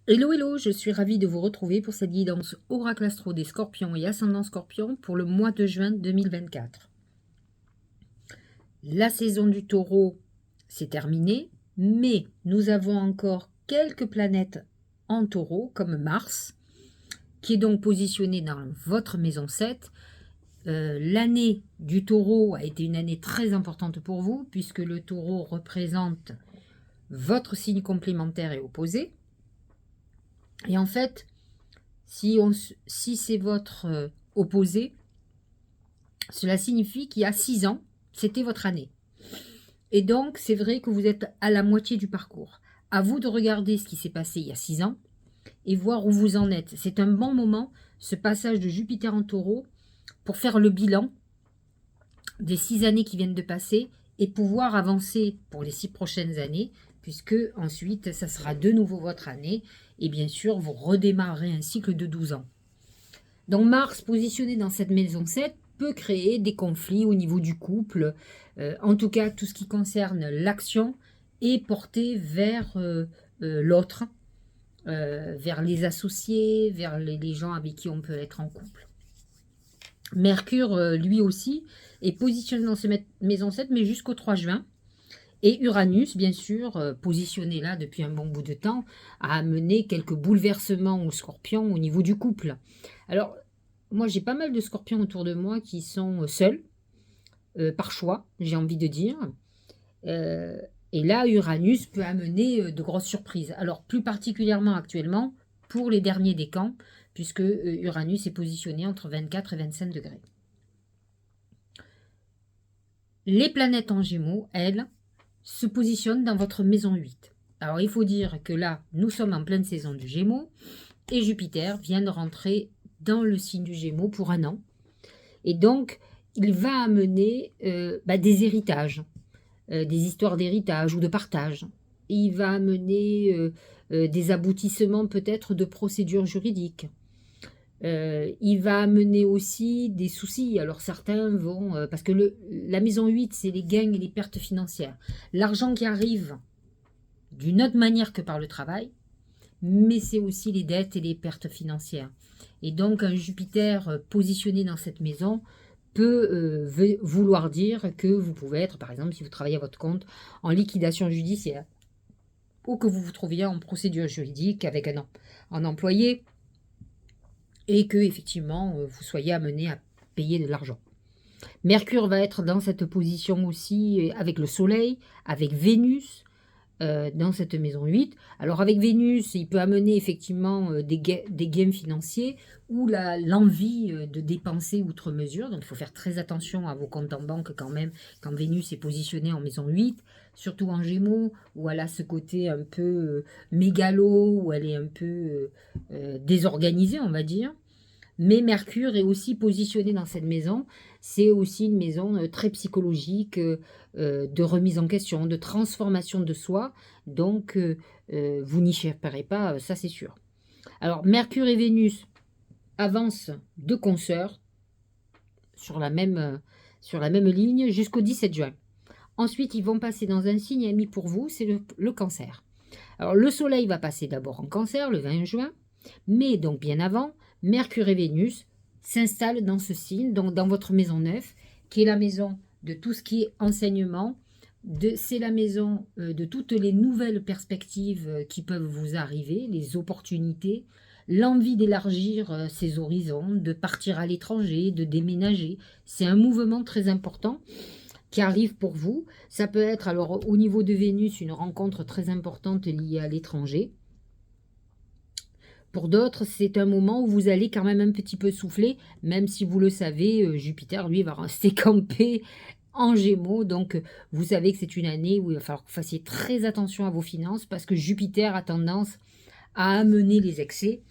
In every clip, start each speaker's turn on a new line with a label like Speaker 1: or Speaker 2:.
Speaker 1: Hello, hello, je suis ravie de vous retrouver pour cette guidance Oracle Astro des Scorpions et Ascendant Scorpion pour le mois de juin 2024. La saison du Taureau, c'est terminé, mais nous avons encore quelques planètes en Taureau, comme Mars, qui est donc positionné dans votre maison 7. L'année du Taureau a été une année très importante pour vous, puisque le Taureau représente votre signe complémentaire et opposé. Et en fait, si c'est votre opposé, cela signifie qu'il y a 6 ans, c'était votre année. Et donc, c'est vrai que vous êtes à la moitié du parcours. À vous de regarder ce qui s'est passé il y a 6 ans et voir où vous en êtes. C'est un bon moment, ce passage de Jupiter en Taureau, pour faire le bilan des 6 années qui viennent de passer et pouvoir avancer pour les 6 prochaines années, puisque ensuite, ça sera de nouveau votre année. Et bien sûr, vous redémarrerez un cycle de 12 ans. Donc Mars, positionné dans cette maison 7, peut créer des conflits au niveau du couple. En tout cas, tout ce qui concerne l'action est porté vers l'autre, vers les associés, vers les gens avec qui on peut être en couple. Mercure, lui aussi, est positionné dans cette maison 7, mais jusqu'au 3 juin. Et Uranus, bien sûr, positionné là depuis un bon bout de temps, a amené quelques bouleversements aux Scorpions au niveau du couple. Alors, moi, j'ai pas mal de Scorpions autour de moi qui sont seuls, par choix, j'ai envie de dire. Euh, et là, Uranus peut amener de grosses surprises. Alors, plus particulièrement actuellement, pour les derniers décans, puisque Uranus est positionné entre 24 et 25 degrés. Les planètes en Gémeaux, elles, se positionnent dans votre maison 8. Alors, il faut dire que là, nous sommes en pleine saison du Gémeaux, et Jupiter vient de rentrer dans le signe du Gémeaux pour un an. Et donc, il va amener des héritages, des histoires d'héritage ou de partage. Il va amener des aboutissements peut-être de procédures juridiques. Il va amener aussi des soucis. Alors certains vont... parce que la maison 8, c'est les gains et les pertes financières. L'argent qui arrive d'une autre manière que par le travail, mais c'est aussi les dettes et les pertes financières. Et donc un Jupiter positionné dans cette maison peut vouloir dire que vous pouvez être, par exemple, si vous travaillez à votre compte, en liquidation judiciaire, ou que vous vous trouviez en procédure juridique avec un employé, et que effectivement vous soyez amené à payer de l'argent. Mercure va être dans cette position aussi avec le Soleil, avec Vénus, dans cette maison 8. Alors avec Vénus, il peut amener effectivement des gains financiers ou l'envie de dépenser outre mesure. Donc il faut faire très attention à vos comptes en banque quand même, quand Vénus est positionnée en maison 8, surtout en Gémeaux, où elle a ce côté un peu mégalo, où elle est un peu désorganisée, on va dire. Mais Mercure est aussi positionné dans cette maison. C'est aussi une maison très psychologique, de remise en question, de transformation de soi. Donc, vous n'y échapperez pas, ça c'est sûr. Alors, Mercure et Vénus avancent de consoeurs sur la même ligne jusqu'au 17 juin. Ensuite, ils vont passer dans un signe ami pour vous, c'est le Cancer. Alors, le Soleil va passer d'abord en Cancer le 20 juin, mais donc bien avant, Mercure et Vénus s'installent dans ce signe, donc dans votre maison 9, qui est la maison de tout ce qui est enseignement. C'est la maison de toutes les nouvelles perspectives qui peuvent vous arriver, les opportunités, l'envie d'élargir ses horizons, de partir à l'étranger, de déménager. C'est un mouvement très important qui arrive pour vous. Ça peut être alors au niveau de Vénus une rencontre très importante liée à l'étranger. Pour d'autres, c'est un moment où vous allez quand même un petit peu souffler, même si vous le savez, Jupiter, lui, va rester campé en Gémeaux. Donc, vous savez que c'est une année où il va falloir que vous fassiez très attention à vos finances parce que Jupiter a tendance à amener les excès.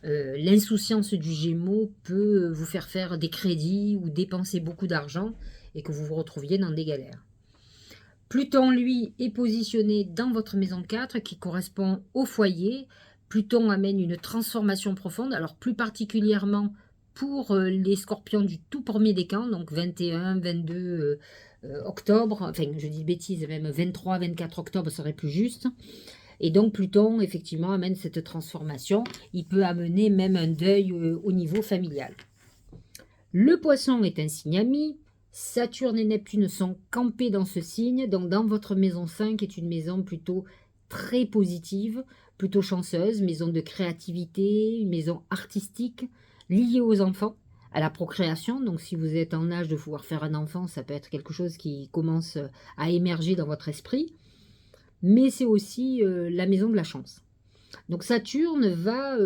Speaker 1: L'insouciance du Gémeaux peut vous faire des crédits ou dépenser beaucoup d'argent et que vous vous retrouviez dans des galères. Pluton, lui, est positionné dans votre maison 4 qui correspond au foyer. Pluton amène une transformation profonde, alors plus particulièrement pour les scorpions du tout premier décan, donc 21, 22 octobre, enfin je dis bêtises, même 23, 24 octobre serait plus juste. Et donc Pluton, effectivement, amène cette transformation. Il peut amener même un deuil au niveau familial. Le Poisson est un signe ami. Saturne et Neptune sont campés dans ce signe. Donc dans votre maison 5 est une maison plutôt très positive, plutôt chanceuse, maison de créativité, une maison artistique, liée aux enfants, à la procréation. Donc si vous êtes en âge de pouvoir faire un enfant, ça peut être quelque chose qui commence à émerger dans votre esprit. Mais c'est aussi la maison de la chance. Donc Saturne va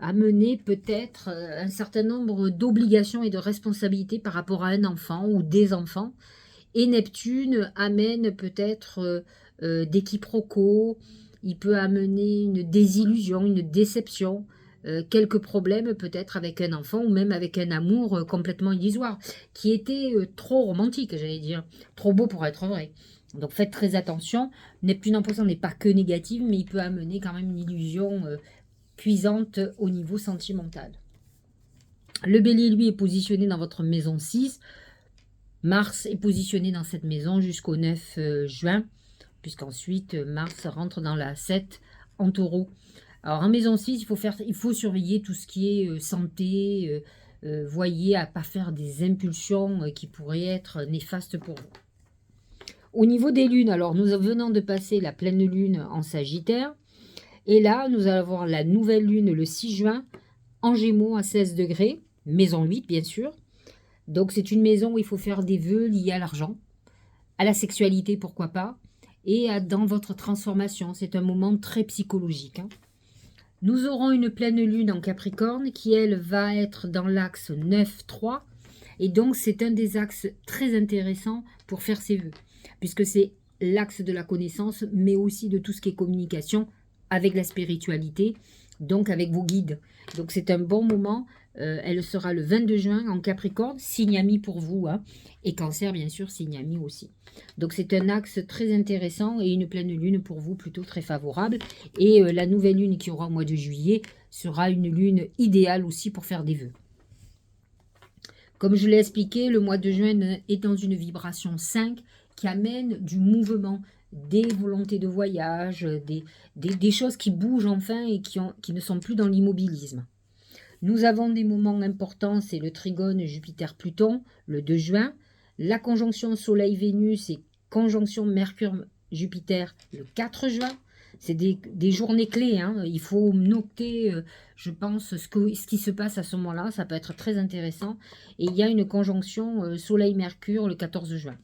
Speaker 1: amener peut-être un certain nombre d'obligations et de responsabilités par rapport à un enfant ou des enfants. Et Neptune amène peut-être des quiproquos, il peut amener une désillusion, une déception, quelques problèmes peut-être avec un enfant ou même avec un amour complètement illusoire, qui était trop romantique, j'allais dire, trop beau pour être vrai. Donc faites très attention, Neptune en Poisson n'est pas que négative, mais il peut amener quand même une illusion cuisante au niveau sentimental. Le Bélier, lui, est positionné dans votre maison 6. Mars est positionné dans cette maison jusqu'au 9 juin, puisqu'ensuite Mars rentre dans la 7 en Taureau. Alors en maison 6, il faut surveiller tout ce qui est santé, voyez à ne pas faire des impulsions qui pourraient être néfastes pour vous. Au niveau des lunes, alors nous venons de passer la pleine lune en Sagittaire, et là nous allons avoir la nouvelle lune le 6 juin en Gémeaux à 16 degrés, maison 8 bien sûr. Donc c'est une maison où il faut faire des vœux liés à l'argent, à la sexualité pourquoi pas, et dans votre transformation. C'est un moment très psychologique. Nous aurons une pleine lune en Capricorne qui elle va être dans l'axe 9-3, et donc c'est un des axes très intéressants pour faire ses vœux, puisque c'est l'axe de la connaissance, mais aussi de tout ce qui est communication avec la spiritualité, donc avec vos guides. Donc c'est un bon moment. Elle sera le 22 juin en Capricorne, signe ami pour vous, et Cancer bien sûr, signe ami aussi. Donc c'est un axe très intéressant et une pleine lune pour vous plutôt très favorable. Et la nouvelle lune qui aura au mois de juillet sera une lune idéale aussi pour faire des vœux. Comme je l'ai expliqué, le mois de juin est dans une vibration 5 qui amène du mouvement, des volontés de voyage, des choses qui bougent enfin et qui ne sont plus dans l'immobilisme. Nous avons des moments importants, c'est le trigone Jupiter-Pluton, le 2 juin, la conjonction Soleil-Vénus et conjonction Mercure-Jupiter, le 4 juin. C'est des journées clés, il faut noter, je pense, ce qui se passe à ce moment-là, ça peut être très intéressant. Et il y a une conjonction Soleil-Mercure le 14 juin.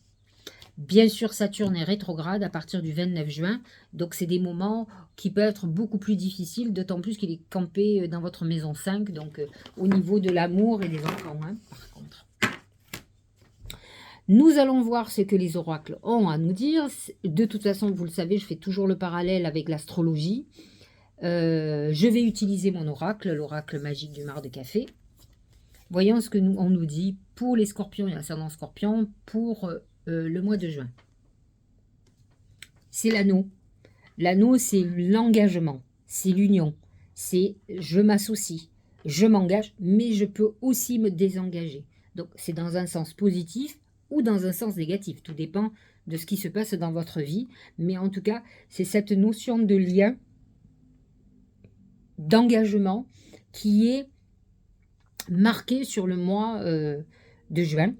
Speaker 1: Bien sûr, Saturne est rétrograde à partir du 29 juin, donc c'est des moments qui peuvent être beaucoup plus difficiles, d'autant plus qu'il est campé dans votre maison 5, donc au niveau de l'amour et des enfants, par contre. Nous allons voir ce que les oracles ont à nous dire. De toute façon, vous le savez, je fais toujours le parallèle avec l'astrologie. Je vais utiliser mon oracle, l'oracle magique du mar de café. Voyons ce que on nous dit pour les scorpions et ascendant scorpion pour le mois de juin. C'est l'anneau. L'anneau, c'est l'engagement, c'est l'union, c'est je m'associe, je m'engage, mais je peux aussi me désengager. Donc, c'est dans un sens positif ou dans un sens négatif. Tout dépend de ce qui se passe dans votre vie. Mais en tout cas, c'est cette notion de lien, d'engagement qui est marquée sur le mois de juin.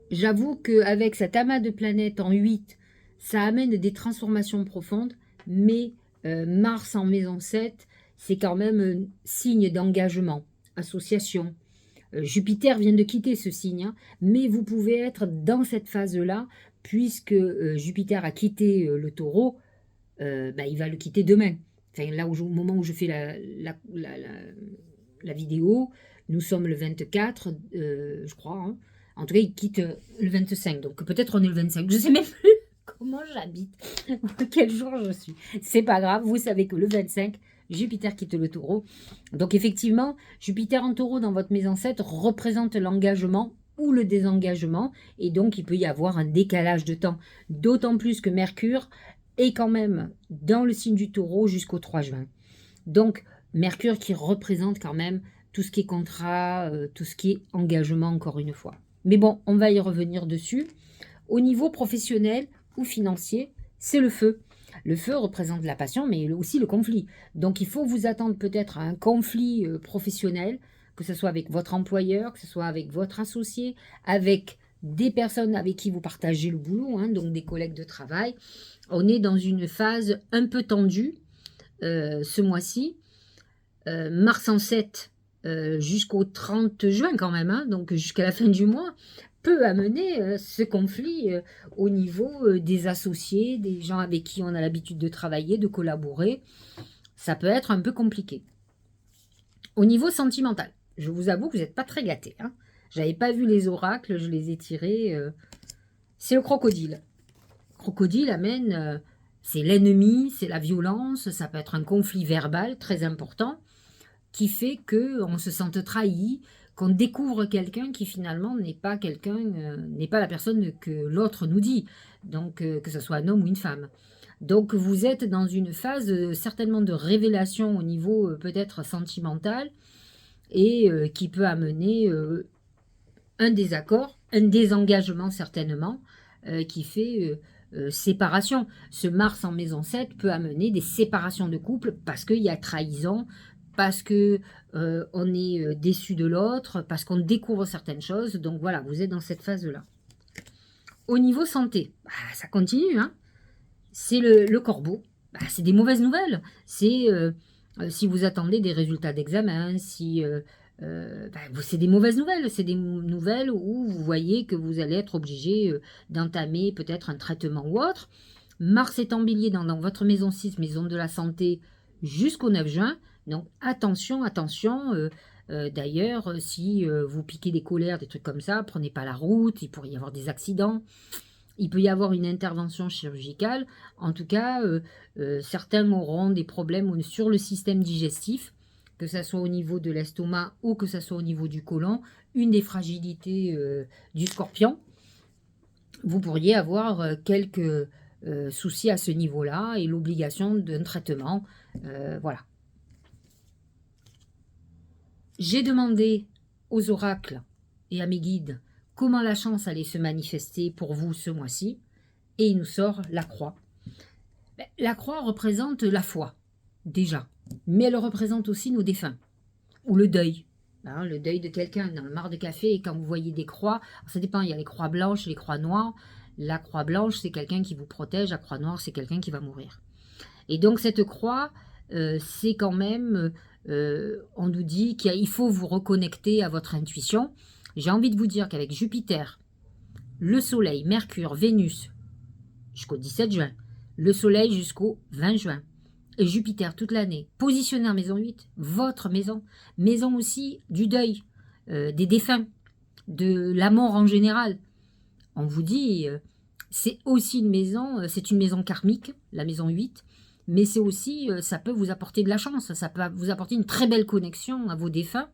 Speaker 1: J'avoue qu'avec cet amas de planètes en 8, ça amène des transformations profondes, mais Mars en maison 7, c'est quand même un signe d'engagement, association. Jupiter vient de quitter ce signe, mais vous pouvez être dans cette phase-là, puisque Jupiter a quitté le taureau, il va le quitter demain. Enfin, là, au moment où je fais la vidéo, nous sommes le 24, je crois. En tout cas, il quitte le 25, donc peut-être on est le 25. Je ne sais même plus comment j'habite, quel jour je suis. C'est pas grave, vous savez que le 25, Jupiter quitte le taureau. Donc effectivement, Jupiter en taureau dans votre maison 7 représente l'engagement ou le désengagement. Et donc, il peut y avoir un décalage de temps. D'autant plus que Mercure est quand même dans le signe du taureau jusqu'au 3 juin. Donc, Mercure qui représente quand même tout ce qui est contrat, tout ce qui est engagement encore une fois. Mais bon, on va y revenir dessus. Au niveau professionnel ou financier, c'est le feu. Le feu représente la passion, mais aussi le conflit. Donc il faut vous attendre peut-être à un conflit professionnel, que ce soit avec votre employeur, que ce soit avec votre associé, avec des personnes avec qui vous partagez le boulot, hein, donc des collègues de travail. On est dans une phase un peu tendue ce mois-ci. Mars en 7 jusqu'au 30 juin quand même, hein, donc jusqu'à la fin du mois, peut amener ce conflit au niveau des associés, des gens avec qui on a l'habitude de travailler, de collaborer. Ça peut être un peu compliqué. Au niveau sentimental, je vous avoue que vous n'êtes pas très gâtés. Hein. Je n'avais pas vu les oracles, je les ai tirés. C'est le crocodile. Le crocodile amène, c'est l'ennemi, c'est la violence, ça peut être un conflit verbal très important qui fait qu'on se sente trahi, qu'on découvre quelqu'un qui finalement n'est pas n'est pas la personne que l'autre nous dit, donc que ce soit un homme ou une femme. Donc vous êtes dans une phase certainement de révélation au niveau peut-être sentimental et qui peut amener un désaccord, un désengagement certainement, qui fait séparation. Ce Mars en maison 7 peut amener des séparations de couple parce qu'il y a trahison, parce que on est déçu de l'autre, parce qu'on découvre certaines choses. Donc voilà, vous êtes dans cette phase-là. Au niveau santé, ça continue. Hein. C'est le corbeau. C'est des mauvaises nouvelles. C'est si vous attendez des résultats d'examen, si c'est des mauvaises nouvelles. C'est des nouvelles où vous voyez que vous allez être obligé d'entamer peut-être un traitement ou autre. Mars est en bélier dans votre maison 6, maison de la santé, jusqu'au 9 juin. Donc attention, attention. D'ailleurs, si vous piquez des colères, des trucs comme ça, prenez pas la route, il pourrait y avoir des accidents. Il peut y avoir une intervention chirurgicale. En tout cas, certains auront des problèmes sur le système digestif, que ce soit au niveau de l'estomac ou que ce soit au niveau du côlon. Une des fragilités du scorpion. Vous pourriez avoir quelques soucis à ce niveau-là et l'obligation d'un traitement. Voilà. J'ai demandé aux oracles et à mes guides comment la chance allait se manifester pour vous ce mois-ci, et il nous sort la croix. La croix représente la foi, déjà, mais elle représente aussi nos défunts, ou le deuil. Hein, le deuil de quelqu'un dans le mar de café, et quand vous voyez des croix, ça dépend, il y a les croix blanches et les croix noires. La croix blanche, c'est quelqu'un qui vous protège, la croix noire, c'est quelqu'un qui va mourir. Et donc cette croix, c'est quand même... on nous dit qu'il faut vous reconnecter à votre intuition. J'ai envie de vous dire qu'avec Jupiter, le Soleil, Mercure, Vénus, jusqu'au 17 juin, le Soleil jusqu'au 20 juin, et Jupiter toute l'année, positionné en maison 8, votre maison, maison aussi du deuil, des défunts, de la mort en général. On vous dit, c'est aussi une maison, c'est une maison karmique, la maison 8, mais c'est aussi, ça peut vous apporter de la chance, ça peut vous apporter une très belle connexion à vos défunts.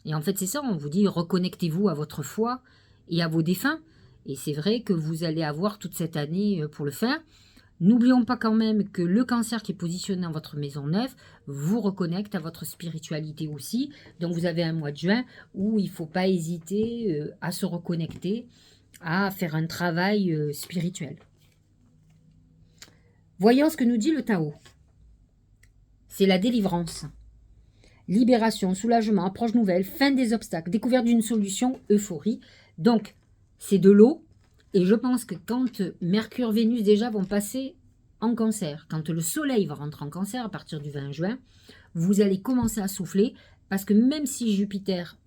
Speaker 1: Et en fait, c'est ça, on vous dit, reconnectez-vous à votre foi et à vos défunts. Et c'est vrai que vous allez avoir toute cette année pour le faire. N'oublions pas quand même que le Cancer qui est positionné dans votre maison 9 vous reconnecte à votre spiritualité aussi. Donc vous avez un mois de juin où il ne faut pas hésiter à se reconnecter, à faire un travail spirituel. Voyons ce que nous dit le Tao. C'est la délivrance. Libération, soulagement, approche nouvelle, fin des obstacles, découverte d'une solution, euphorie. Donc, c'est de l'eau. Et je pense que quand Mercure, Vénus déjà vont passer en Cancer, quand le Soleil va rentrer en Cancer à partir du 20 juin, vous allez commencer à souffler parce que même si Jupiter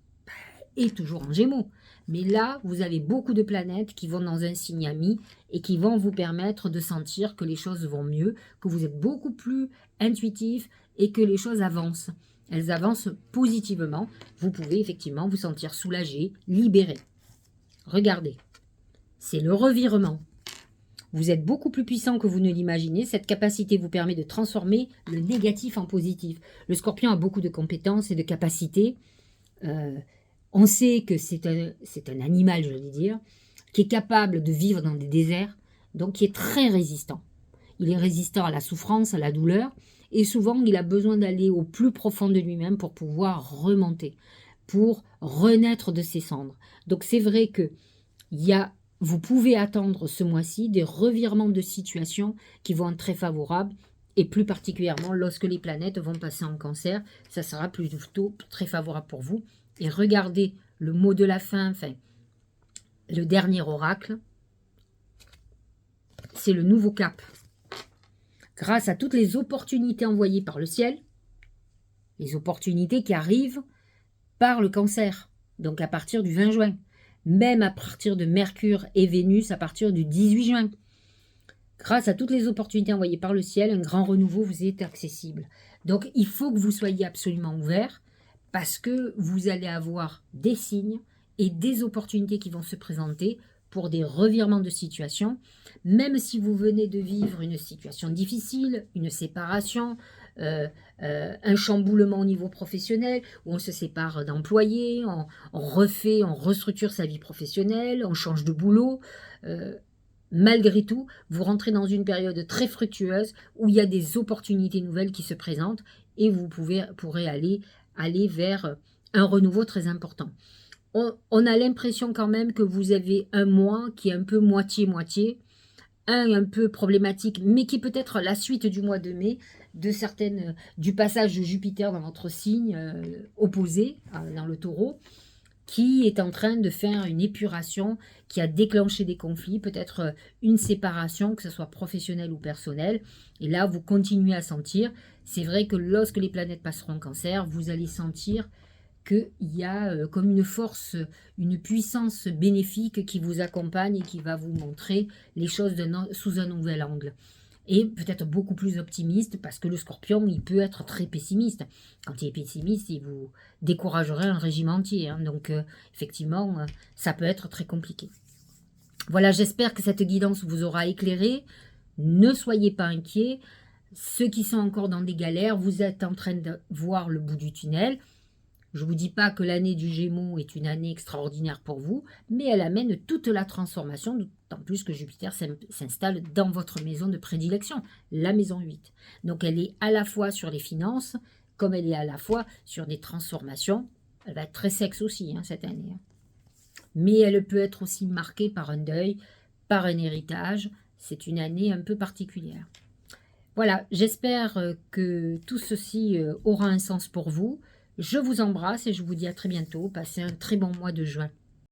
Speaker 1: est toujours en Gémeaux, mais là, vous avez beaucoup de planètes qui vont dans un signe ami et qui vont vous permettre de sentir que les choses vont mieux, que vous êtes beaucoup plus intuitif et que les choses avancent. Elles avancent positivement. Vous pouvez effectivement vous sentir soulagé, libéré. Regardez, c'est le revirement. Vous êtes beaucoup plus puissant que vous ne l'imaginez. Cette capacité vous permet de transformer le négatif en positif. Le Scorpion a beaucoup de compétences et de capacités. On sait que c'est un animal, je vais dire, qui est capable de vivre dans des déserts, donc qui est très résistant. Il est résistant à la souffrance, à la douleur, et souvent il a besoin d'aller au plus profond de lui-même pour pouvoir remonter, pour renaître de ses cendres. Donc c'est vrai qu'il y a vous pouvez attendre ce mois-ci des revirements de situation qui vont être très favorables, et plus particulièrement lorsque les planètes vont passer en Cancer, ça sera plutôt très favorable pour vous. Et regardez le mot de la fin, enfin, le dernier oracle, c'est le nouveau cap. Grâce à toutes les opportunités envoyées par le ciel, les opportunités qui arrivent par le Cancer, donc à partir du 20 juin, même à partir de Mercure et Vénus à partir du 18 juin. Grâce à toutes les opportunités envoyées par le ciel, un grand renouveau vous est accessible. Donc il faut que vous soyez absolument ouvert parce que vous allez avoir des signes et des opportunités qui vont se présenter pour des revirements de situation. Même si vous venez de vivre une situation difficile, une séparation, un chamboulement au niveau professionnel, où on se sépare d'employés, on refait, on restructure sa vie professionnelle, on change de boulot. Malgré tout, vous rentrez dans une période très fructueuse où il y a des opportunités nouvelles qui se présentent et vous pourrez aller vers un renouveau très important. On a l'impression quand même que vous avez un mois qui est un peu moitié-moitié, un peu problématique, mais qui peut être la suite du mois de mai, du passage de Jupiter dans votre signe opposé, dans le Taureau, qui est en train de faire une épuration, qui a déclenché des conflits, peut-être une séparation, que ce soit professionnelle ou personnelle. Et là, vous continuez à sentir. C'est vrai que lorsque les planètes passeront en Cancer, vous allez sentir qu'il y a comme une force, une puissance bénéfique qui vous accompagne et qui va vous montrer les choses sous un nouvel angle. Et peut-être beaucoup plus optimiste, parce que le Scorpion, il peut être très pessimiste. Quand il est pessimiste, il vous découragerait un régime entier. Hein. Donc, effectivement, ça peut être très compliqué. Voilà, j'espère que cette guidance vous aura éclairé. Ne soyez pas inquiets. Ceux qui sont encore dans des galères, vous êtes en train de voir le bout du tunnel. Je ne vous dis pas que l'année du Gémeaux est une année extraordinaire pour vous, mais elle amène toute la transformation, d'autant plus que Jupiter s'installe dans votre maison de prédilection, la maison 8. Donc elle est à la fois sur les finances, comme elle est à la fois sur des transformations. Elle va être très sexe aussi cette année. Mais elle peut être aussi marquée par un deuil, par un héritage. C'est une année un peu particulière. Voilà, j'espère que tout ceci aura un sens pour vous. Je vous embrasse et je vous dis à très bientôt. Passez un très bon mois de juin.